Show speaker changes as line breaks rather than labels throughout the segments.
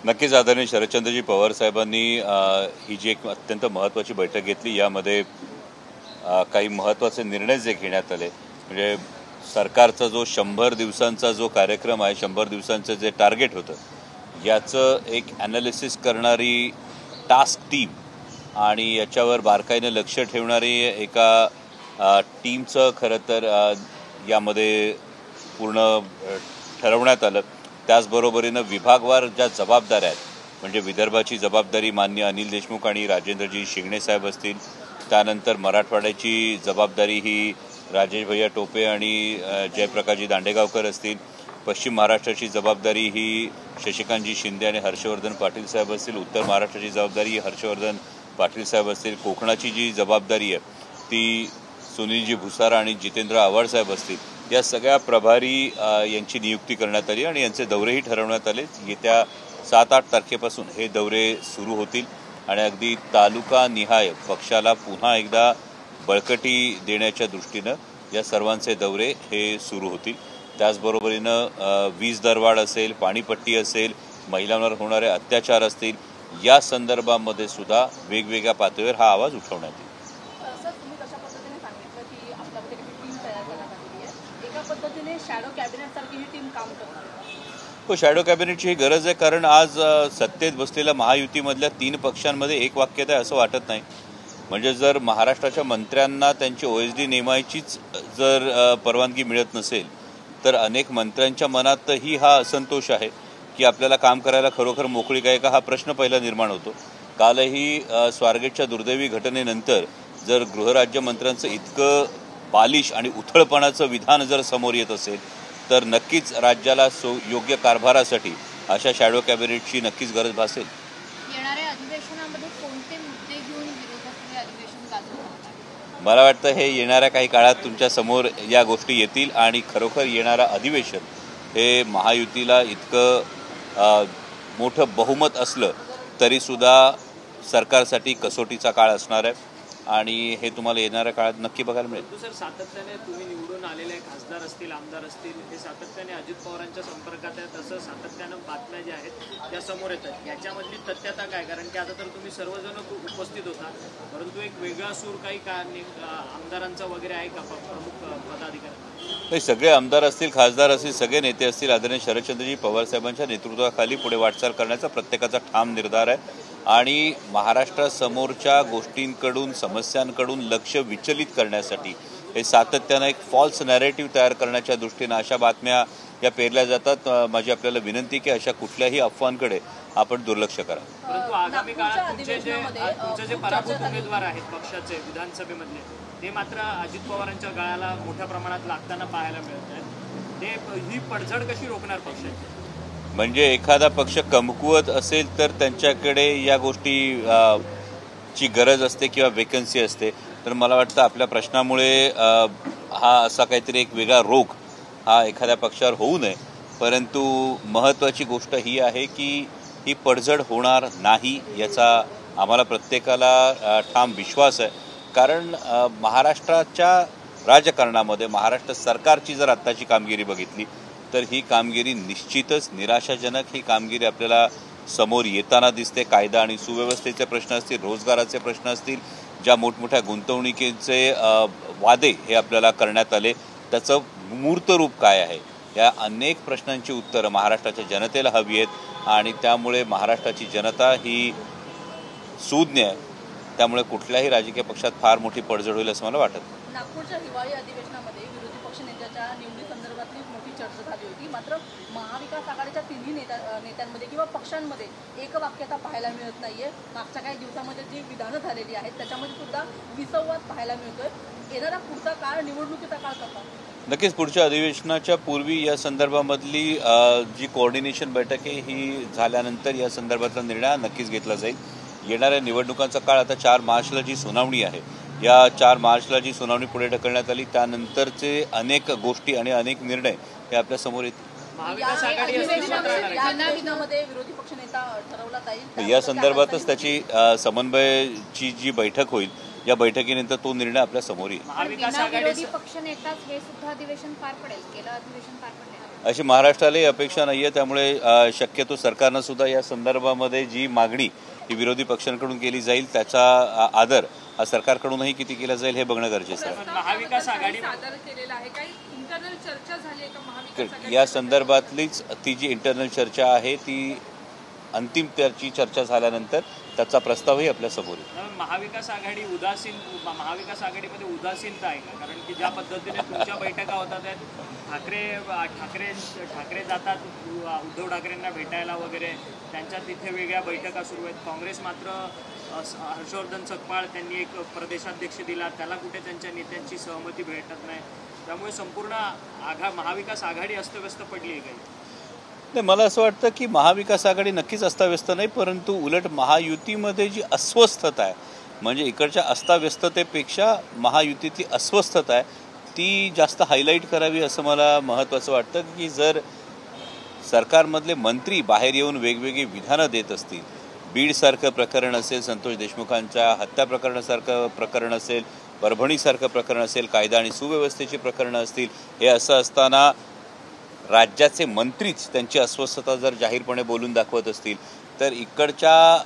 नक्कीच आदरणीय शरदचंद्रजी पवार साहेबांनी ही जी एक अत्यंत महत्त्वाची बैठक घेतली, यामध्ये काही महत्त्वाचे निर्णय जे घेण्यात आले, म्हणजे सरकारचा जो 100 दिवसांचा जो कार्यक्रम आहे, 100 दिवसांचं जे टार्गेट होतं, याचं एक ॲनालिसिस करणारी टास्क टीम आणि याच्यावर बारकाईने लक्ष ठेवणारी एका टीमचं खरं तर यामध्ये पूर्ण ठरवण्यात आलं. त्याचबरोबरीनं विभागवार ज्या जबाबदाऱ्या आहेत, म्हणजे विदर्भाची जबाबदारी माननीय अनिल देशमुख आणि राजेंद्रजी शिंगणे साहेब असतील, त्यानंतर मराठवाड्याची जबाबदारी ही राजेश भैया टोपे आणि जयप्रकाशजी दांडेगावकर असतील, पश्चिम महाराष्ट्राची जबाबदारी ही शशिकांतजी शिंदे आणि हर्षवर्धन पाटील साहेब असतील, उत्तर महाराष्ट्राची जबाबदारी ही हर्षवर्धन पाटील साहेब असतील, कोकणाची जी जबाबदारी आहे ती सुनीलजी भुसारा आणि जितेंद्र आव्हाड साहेब असतील. या सगळ्या प्रभारी यांची नियुक्ती करण्यात आली आणि यांचे दौरेही ठरवण्यात आले. येत्या 7-8 तारखेपासून हे दौरे सुरू होतील आणि अगदी तालुकानिहाय पक्षाला पुन्हा एकदा बळकटी देण्याच्या दृष्टीनं या सर्वांचे दौरे हे सुरू होतील. त्याचबरोबरीनं वीज दरवाढ असेल, पाणीपट्टी असेल, महिलांवर होणारे अत्याचार असतील, या संदर्भामध्ये सुद्धा वेगवेगळ्या पातळीवर हा आवाज उठवण्यात येईल. शॅडो कॅबिनेटची ही गरज आहे, कारण आज सत्तेत बसलेल्या महायुतीमधल्या 3 पक्षांमध्ये एक वाक्यता आहे असं वाटत नाही. म्हणजे जर महाराष्ट्राच्या मंत्र्यांना त्यांची OSD नेमायचीच जर परवानगी मिळत नसेल, तर अनेक मंत्र्यांच्या मनातही हा असंतोष आहे की आपल्याला काम करायला खरोखर मोकळीक आहे का, हा प्रश्न पहिला निर्माण होतो. कालही स्वारगेटच्या दुर्दैवी घटनेनंतर जर गृहराज्यमंत्र्यांचं इतकं बालिश आणि उथळपणाचं विधान जर समोर येत असेल, तर नक्कीच राज्याला योग्य कारभारासाठी अशा शॅडो कॅबिनेटची नक्कीच गरज भासेल.
येणाऱ्या अधिवेशनामध्ये कोणते मुद्दे घेऊन विरोधक हे अधिवेशन गाजवतात?
मला वाटतं हे येणाऱ्या काही काळात तुमच्या समोर या गोष्टी येतील आणि खरोखर येणारं अधिवेशन हे महायुतीला इतकं मोठं बहुमत असलं तरीसुद्धा सरकारसाठी कसोटीचा काळ असणार आहे आणि हे तुम्हाला येणाऱ्या काळात नक्की बघायला मिळेल.
सर, सातत्याने तुम्ही निवडून आलेले खासदार असतील, आमदार असतील, हे सातत्याने अजित पवारांच्या संपर्कात आहेत, असं सातत्यानं बातम्या ज्या आहेत त्या समोर येतात. याच्यामधली तथ्यता काय? कारण की आता तर तुम्ही सर्वजण उपस्थित होता, परंतु एक वेगळा सूर काही का आमदारांचा वगैरे आहे का प्रमुख पदाधिकारी?
हे सगळे आमदार असतील, खासदार असतील, सगळे नेते असतील, आदरणीय शरदचंद्रजी पवार साहेबांच्या नेतृत्वाखाली पुढे वाटचाल करण्याचा प्रत्येकाचा ठाम निर्धार आहे आणि महाराष्ट्रासमोरच्या गोष्टींकडून, समस्यांकडून लक्ष विचलित करण्यासाठी हे सातत्यानं एक फॉल्स नॅरेटिव्ह तयार करण्याच्या दृष्टीनं अशा बातम्या या पेरल्या जातात. माझी आपल्याला विनंती की अशा कुठल्याही अफवांकडे आपण दुर्लक्ष करा.
परंतु आगामी काळात तुमचे जे पराभूत उमेदवार आहेत पक्षाचे विधानसभेमधले, ते मात्र अजित पवारांच्या गळ्याला मोठ्या प्रमाणात लागताना पाहायला मिळत आहेत. ते ही पडझड कशी रोखणार पक्षाची?
म्हणजे एखादा पक्ष कमकुवत असेल तर त्यांच्याकडे या गोष्टी ची गरज असते किंवा वेकन्सी असते. तर मला वाटतं आपल्या प्रश्नामुळे हा असा काहीतरी एक वेगळा रोग हा एखाद्या पक्षावर होऊ नये. परंतु महत्त्वाची गोष्ट ही आहे की ही पडझड होणार नाही याचा आम्हाला प्रत्येकाला ठाम विश्वास आहे. कारण महाराष्ट्राच्या राजकारणामध्ये महाराष्ट्र सरकारची जर आत्ताची कामगिरी बघितली तर ही कामगिरी निश्चितच निराशाजनक ही कामगिरी आपल्याला समोर येताना दिसते. कायदा आणि सुव्यवस्थेचे प्रश्न असतील, रोजगाराचे प्रश्न असतील, ज्या मोठमोठ्या गुंतवणुकीचे वादे हे आपल्याला करण्यात आले, त्याचं मूर्त रूप काय आहे, या अनेक प्रश्नांची उत्तरं महाराष्ट्राच्या जनतेला हवी आहेत आणि त्यामुळे महाराष्ट्राची जनता ही सुज्ञ आहे. त्यामुळे कुठल्याही राजकीय पक्षात फार मोठी पडझड होईल असं मला वाटत.
नागपूरच्या हिवाळी अधिवेशनामध्ये विरोधी पक्ष नेत्याच्या निवडीसंदर्भातली मोठी चर्चा झाली होती. मात्र महाविकास आघाडीच्या तिन्ही नेत्यांमध्ये किंवा पक्षांमध्ये एकवाक्यता पाहायला मिळत नाहीये. मागच्या काही दिवसामध्ये जी विधानं झालेली आहेत त्याच्यामध्ये सुद्धा विसंवाद पाहायला मिळतोय. येणारा पुढचा काळ, निवडणुकीचा काळ कसा?
नक्कीच पुढच्या अधिवेशनाच्या पूर्वी या संदर्भामधली जी कोऑर्डिनेशन बैठक आहे ही झाल्यानंतर या संदर्भातला निर्णय नक्कीच घेतला जाईल. येणाऱ्या निवडणुकांचा काळ आता 4 मार्चला जी सुनावणी आहे, या 4 मार्चला जी सुनावणी पुढे ढकलण्यात आली त्यानंतरचे अनेक गोष्टी आणि अनेक निर्णय हे आपल्या समोर येतील. या संदर्भातच त्याची समन्वयाची जी बैठक होईल, या बैठकीनंतर तो निर्णय आपल्या समोर येईल.
विरोधी पक्ष नेताच हे सुद्धा अधिवेशन पार पडेल, गेलं अधिवेशन पार पडले.
अशी महाराष्ट्रालाही अपेक्षा नाही आहे. त्यामुळे शक्यतो सरकारनं सुद्धा या संदर्भामध्ये जी मागणी ही विरोधी पक्षांकडून केली जाईल त्याचा आदर हा सरकारकडूनही किती केला जाईल हे बघणं गरजेचं आहे.
महाविकास आघाडी
सादर केलेला आहे. काही इंटरनल चर्चा झाली आहे का महाविकास
या संदर्भातलीच ती जी इंटरनल चर्चा आहे ती अंतिम त्याची चर्चा झाल्यानंतर त्याचा प्रस्तावही आपल्या समोर येईल.
महाविकास आघाडी महाविकास आघाडीमध्ये उदासीनता आहे का? कारण की ज्या पद्धतीने तुमच्या बैठका होतात त्यात ठाकरे जातात उद्धव ठाकरेंना भेटायला वगैरे, त्यांच्या तिथे वेगळ्या बैठका सुरू आहेत. काँग्रेस मात्र हर्षवर्धन सकपाळ त्यांनी एक प्रदेशाध्यक्ष दिला, त्याला कुठे त्यांच्या नेत्यांची सहमती भेटत नाही. त्यामुळे संपूर्ण महाविकास आघाडी अस्तव्यस्त पडली आहे काही.
नाही, मला असं वाटतं की महाविकास आघाडी नक्कीच अस्ताव्यस्त नाही, परंतु उलट महायुतीमध्ये जी अस्वस्थता आहे, म्हणजे इकडच्या अस्ताव्यस्ततेपेक्षा महायुतीतली अस्वस्थता आहे ती जास्त हायलाईट करावी असं मला महत्त्वाचं वाटतं. की जर सरकारमधले मंत्री बाहेर येऊन वेगवेगळी विधानं देत असतील, बीडसारखं प्रकरण असेल, संतोष देशमुखांच्या हत्या प्रकरणासारखं प्रकरण असेल, परभणीसारखं प्रकरण असेल, कायदा आणि सुव्यवस्थेची प्रकरणं असतील, हे असं असताना राज्याचे मंत्रीच त्यांची अस्वस्थता जर जाहीरपणे बोलून दाखवत असतील तर इकडच्या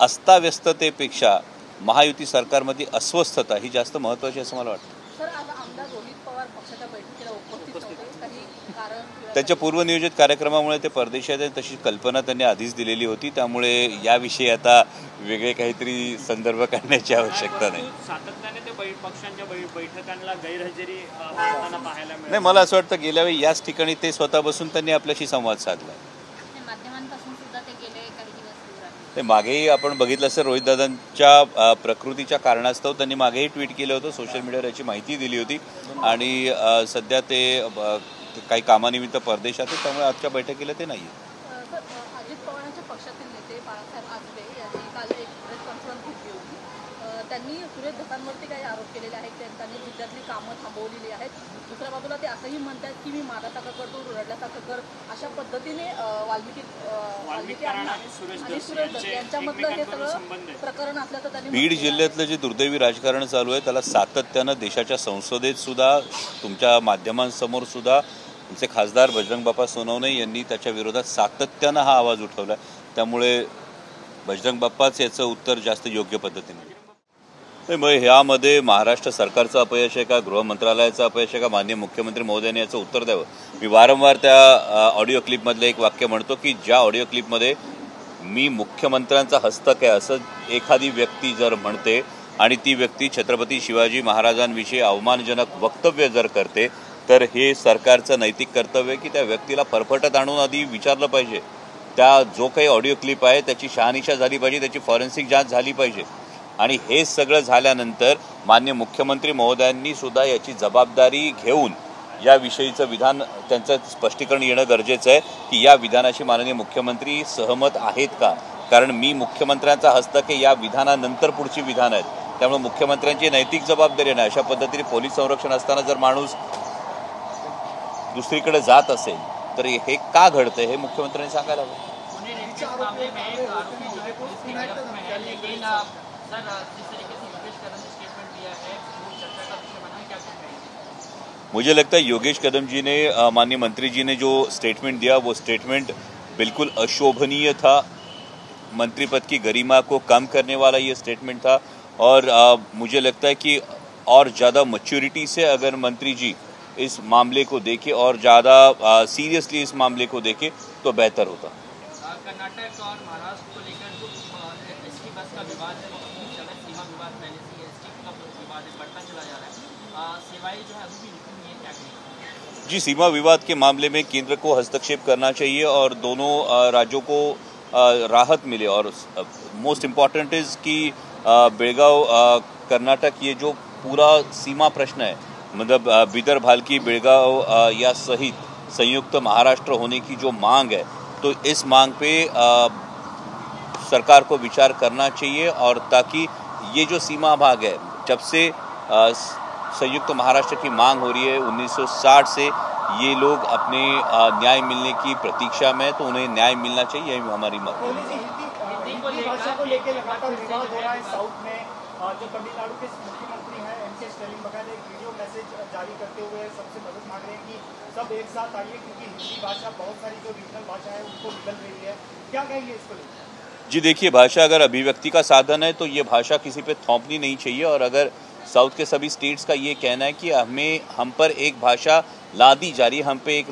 अस्ताव्यस्ततेपेक्षा महायुती सरकारमध्ये अस्वस्थता ही जास्त महत्त्वाची असं मला वाटतं.
सर, आज आमदार रोहित पवार पक्षाच्या बैठकीला उपस्थित नव्हते. काही कारण
त्यांच्या पूर्वनियोजित कार्यक्रमामुळे ते परदेशात आहेत तशी कल्पना त्यांनी आधीच दिलेली होती. त्यामुळे याविषयी आता वेगळे काहीतरी संदर्भ काढण्याची आवश्यकता नाही.
सातत्याने ते पक्षांच्या बैठकांना गैरहजेरी होताना पाहायला मिळाली.
नाही, मला असं वाटतं गेल्या वेळी याच ठिकाणी ते स्वतः बसून त्यांनी आपल्याशी संवाद साधला.
माध्यमांपासून सुद्धा ते गेले काही दिवस दूर आहेत.
ते मागेही आपण बघितलं असेल, रोहितदादांच्या प्रकृतीच्या कारणास्तव त्यांनी मागेही ट्विट केलं होतं, सोशल मीडियावर याची माहिती दिली होती आणि सध्या ते काही कामानिमित्त परदेशात आहेत, त्यामुळे आजच्या बैठकीला ते नाही आहेत.
सर, अजित पवारांच्या पक्षातील नेते बाळासाहेब आजबे यांनी काल एक प्रेस कॉन्फरन्स घेतली होती. त्यांनी सुरेश धसांवरती काही आरोप केलेले आहेत. त्यांनी जिल्ह्यातली कामं थांबवलेली आहेत. दुसऱ्या बाजूला ते असंही म्हणतात की मी माझ्यासारखं करतो, रडल्यासारखं कर, अशा पद्धतीने वाल्मिकी आणि सुरेश दत्त यांच्यामधलं हे सगळं प्रकरण असल्याचं त्यांनी
बीड जिल्ह्यातलं जे दुर्दैवी राजकारण चालू आहे त्याला सातत्यानं देशाच्या संसदेत सुद्धा, तुमच्या माध्यमांसमोर सुद्धा तुमचे खासदार बजरंग बाप्पा सोनवणे यांनी त्याच्या विरोधात सातत्यानं हा आवाज उठवला. त्यामुळे बजरंग बाप्पाच याचं उत्तर जास्त योग्य पद्धतीने. मग ह्यामध्ये महाराष्ट्र सरकारचं अपयश आहे का, गृह मंत्रालयाचं अपयश आहे का, माननीय मुख्यमंत्री महोदयांनी याचं उत्तर द्यावं. मी वारंवार त्या ऑडिओ क्लिपमधलं एक वाक्य म्हणतो की ज्या ऑडिओ क्लिपमध्ये मी मुख्यमंत्र्यांचा हस्तक आहे असं एखादी व्यक्ती जर म्हणते आणि ती व्यक्ती छत्रपती शिवाजी महाराजांविषयी अवमानजनक वक्तव्य जर करते तर हे सरकारचं नैतिक कर्तव्य आहे की त्या व्यक्तीला फरफटत आणून आधी विचारलं पाहिजे. त्या जो काही ऑडिओ क्लिप आहे त्याची शहानिशा झाली पाहिजे, त्याची फॉरेन्सिक जांच झाली पाहिजे. आणि हे सगळं झाल्यानंतर माननीय मुख्यमंत्री महोदयांनी सुद्धा याची जबाबदारी घेऊन याविषयीचं विधान, त्यांचं स्पष्टीकरण येणं गरजेचं आहे की या विधानाशी माननीय मुख्यमंत्री सहमत आहेत का. कारण मी मुख्यमंत्र्यांचा हस्तक आहे या विधानानंतर पुढची विधान आहेत, त्यामुळे मुख्यमंत्र्यांची नैतिक जबाबदारी नाही. अशा पद्धतीने पोलीस संरक्षण असताना जर माणूस दुसरीकडे जात असेल तर हे का घडतंय हे मुख्यमंत्र्यांनी सांगायला हवं. मुझे लगता है योगेश कदम जी ने, माननीय मंत्री जी ने जो स्टेटमेंट दिया वो स्टेटमेंट बिल्कुल अशोभनीय था. मंत्री पद की गरिमा को कम करने वाला ये स्टेटमेंट था और मुझे लगता है कि और ज़्यादा मैच्योरिटी से अगर मंत्री जी इस मामले को देखें और ज़्यादा सीरियसली इस मामले को देखें तो बेहतर होता.
कर्नाटक और महाराष्ट्र को लेकर जो एसटी बस का विवाद है, सीमा विवाद पहले से एसटी का विवाद बढ़ता चला जा रहा है. सेवाएं जो है अभी भी रुकी हुई है, क्या करेंगे?
जी, सीमा विवाद के मामले में केंद्र को हस्तक्षेप करना चाहिए और दोनों राज्यों को राहत मिले. और मोस्ट इम्पॉर्टेंट इज़ कि बेळगाव कर्नाटक ये जो पूरा सीमा प्रश्न है, मतलब बिदर भालकी बेळगाव या सहित संयुक्त महाराष्ट्र होने की जो मांग है, तो इस मांग पे सरकार को विचार करना चाहिए. और ताकि ये जो सीमा भाग है, जब से संयुक्त महाराष्ट्र की मांग हो रही है 1960 से, ये लोग अपने न्याय मिलने की प्रतीक्षा में, तो उन्हें न्याय मिलना चाहिए, यही हमारी मांग है.
हिंदी भाषा को लेकर लगातार विवाद हो रहा है साउथ में. जो तमिलनाडु के मुख्यमंत्री हैं के स्टालिन बकायदा एक वीडियो मैसेज जारी करते हुए सबसे मदद मांग रहे हैं कि सब एक साथ आइए, क्योंकि हिंदी भाषा बहुत सारी जो रीजनल भाषा है उनको निकल रही है। क्या कहेंगे इसको लेकर?
जी देखिए, भाषा अगर अभिव्यक्ति का साधन है तो ये भाषा किसी पे थोपनी नहीं चाहिए। और अगर साउथ के सभी स्टेट्स का ये कहना है कि हम पर एक भाषा लादी जा रही है, हम पे एक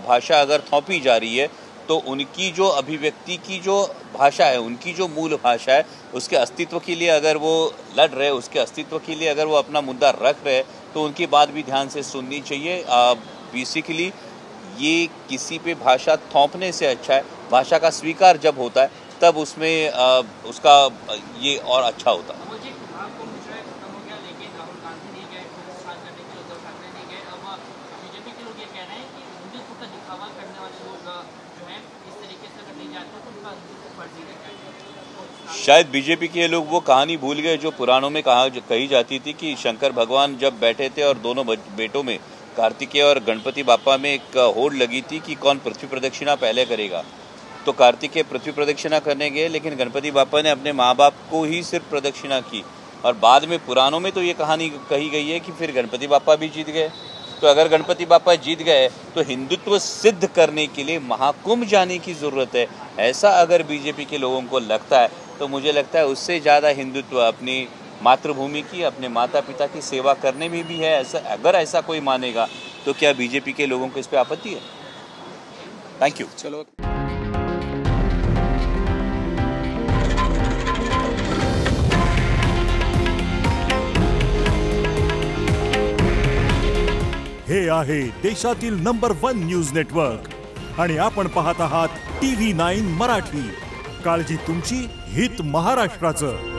भाषा अगर थोपी जा रही है, तो उनकी जो अभिव्यक्ति की जो भाषा है, उनकी जो मूल भाषा है, उसके अस्तित्व के लिए अगर वो लड़ रहे, उसके अस्तित्व के लिए अगर वो अपना मुद्दा रख रहे, तो उनकी बात भी ध्यान से सुननी चाहिए। बेसिकली ये किसी पे भाषा थोपने से अच्छा है, भाषा का स्वीकार जब होता है तब उसमें उसका ये और अच्छा होता है। शायद बीजेपी के लोग वो कहानी भूल गए जो पुराणों में कही जाती थी कि शंकर भगवान जब बैठे थे और दोनों बेटों में, कार्तिकेय और गणपति बापा में एक होड़ लगी थी कि कौन पृथ्वी प्रदक्षिणा पहले करेगा। तो कार्तिकेय पृथ्वी प्रदक्षिणा करने गए, लेकिन गणपति बापा ने अपने माँ बाप को ही सिर्फ प्रदक्षिणा की। और बाद में पुराणों में तो ये कहानी कही गई है कि फिर गणपति बापा भी जीत गए। तो अगर गणपति बापा जीत गए तो हिंदुत्व सिद्ध करने के लिए महाकुंभ जाने की ज़रूरत है। ऐसा अगर बीजेपी के लोगों को लगता है तो मुझे लगता है उससे ज़्यादा हिंदुत्व अपनी मातृभूमि की, अपने माता पिता की सेवा करने में भी है। अगर ऐसा कोई मानेगा तो क्या बीजेपी के लोगों को इस पर आपत्ति है? Thank you.
चलो।
हे आहे देशातील नंबर 1 न्यूज नेटवर्क आणि आपण पाहत आहात TV9 मराठी। काळजी तुमची, हित महाराष्ट्राचं।